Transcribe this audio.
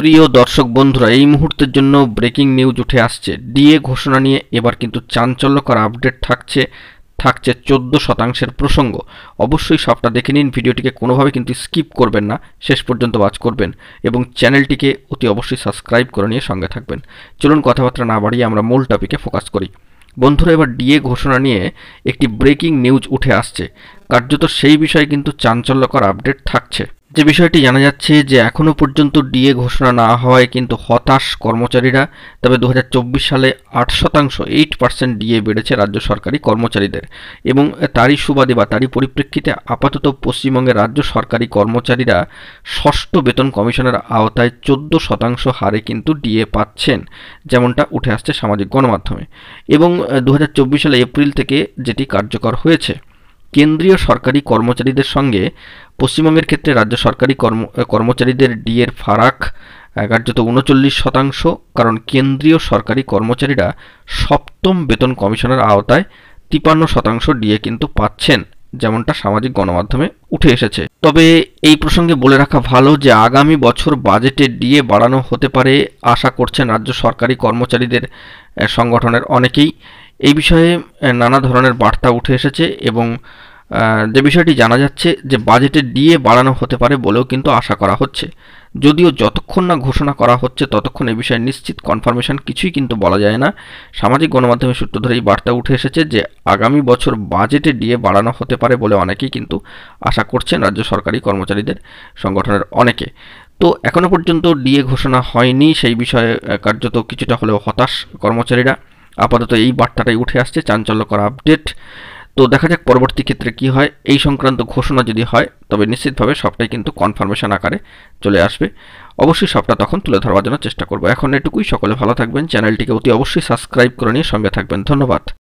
প্রিয় দর্শক বন্ধুরা, এই মুহূর্তের জন্য ব্রেকিং নিউজ উঠে আসছে। ডিএ ঘোষণা নিয়ে এবার কিন্তু চাঞ্চল্যকর আপডেট থাকছে 14% প্রসঙ্গ। অবশ্যই সবটা দেখে নিন, ভিডিওটিকে কোনোভাবে কিন্তু স্কিপ করবেন না, শেষ পর্যন্ত ওয়াচ করবেন এবং চ্যানেলটিকে অতি অবশ্যই সাবস্ক্রাইব করে নিয়ে সঙ্গে থাকবেন। চলুন কথাবার্তা না বাড়িয়ে আমরা মূল টপিকে ফোকাস করি। বন্ধুরা, এবার ডিএ ঘোষণা নিয়ে একটি ব্রেকিং নিউজ উঠে আসছে। কার্যত সেই বিষয়ে কিন্তু চাঞ্চল্যকর আপডেট থাকছে। যে বিষয়টি জানা যাচ্ছে যে এখনও পর্যন্ত ডিএ ঘোষণা না হওয়ায় কিন্তু হতাশ কর্মচারীরা। তবে 2024 সালে 8% 8% ডিএ বেড়েছে রাজ্য সরকারি কর্মচারীদের এবং তারই সুবাদে বা তারই পরিপ্রেক্ষিতে আপাতত পশ্চিমবঙ্গের রাজ্য সরকারি কর্মচারীরা ষষ্ঠ বেতন কমিশনের আওতায় 14% হারে কিন্তু ডিএ পাচ্ছেন, যেমনটা উঠে আসছে সামাজিক গণমাধ্যমে। এবং 2024 সালে এপ্রিল থেকে যেটি কার্যকর হয়েছে। কেন্দ্রীয় সরকারি কর্মচারীদের সঙ্গে পশ্চিমবঙ্গের ক্ষেত্রে রাজ্য সরকারি কর্মচারীদের ডিএর ফারাক কার্যত 39%, কারণ কেন্দ্রীয় সরকারি কর্মচারীরা সপ্তম বেতন কমিশনের আওতায় 53% ডিএ কিন্তু পাচ্ছেন, যেমনটা সামাজিক গণমাধ্যমে উঠে এসেছে। তবে এই প্রসঙ্গে বলে রাখা ভালো যে আগামী বছর বাজেটে ডিএ বাড়ানো হতে পারে আশা করছেন রাজ্য সরকারি কর্মচারীদের সংগঠনের অনেকেই। এই বিষয়ে নানা ধরনের বার্তা উঠে এসেছে এবং যে বিষয়টি জানা যাচ্ছে যে বাজেটে ডিএ বাড়ানো হতে পারে বলেও কিন্তু আশা করা হচ্ছে। যদিও যতক্ষণ না ঘোষণা করা হচ্ছে ততক্ষণ এই বিষয়ে নিশ্চিত কনফার্মেশন কিছুই কিন্তু বলা যায় না। সামাজিক গণমাধ্যমের সূত্র ধরে এই বার্তা উঠে এসেছে যে আগামী বছর বাজেটে ডিএ বাড়ানো হতে পারে বলে অনেকেই কিন্তু আশা করছেন রাজ্য সরকারি কর্মচারীদের সংগঠনের অনেকে। তো এখনও পর্যন্ত ডিএ ঘোষণা হয়নি, সেই বিষয়ে কার্যত কিছুটা হলেও হতাশ কর্মচারীরা। আপাতত এই বার্তাটাই উঠে আসছে, চাঞ্চল্যকর আপডেট। তো দেখা যাক পরবর্তী ক্ষেত্রে কি হয়। এই সংক্রান্ত ঘোষণা যদি হয় তবে নিশ্চিতভাবে সবটাই কিন্তু কনফার্মেশন আকারে চলে আসবে। অবশ্যই সবটা তখন তুলে ধরবার জন্য চেষ্টা করব। এখন এটুকুই, সকলে ভালো থাকবেন, চ্যানেলটিকে অতি অবশ্যই সাবস্ক্রাইব করে নিয়ে সঙ্গে থাকবেন। ধন্যবাদ।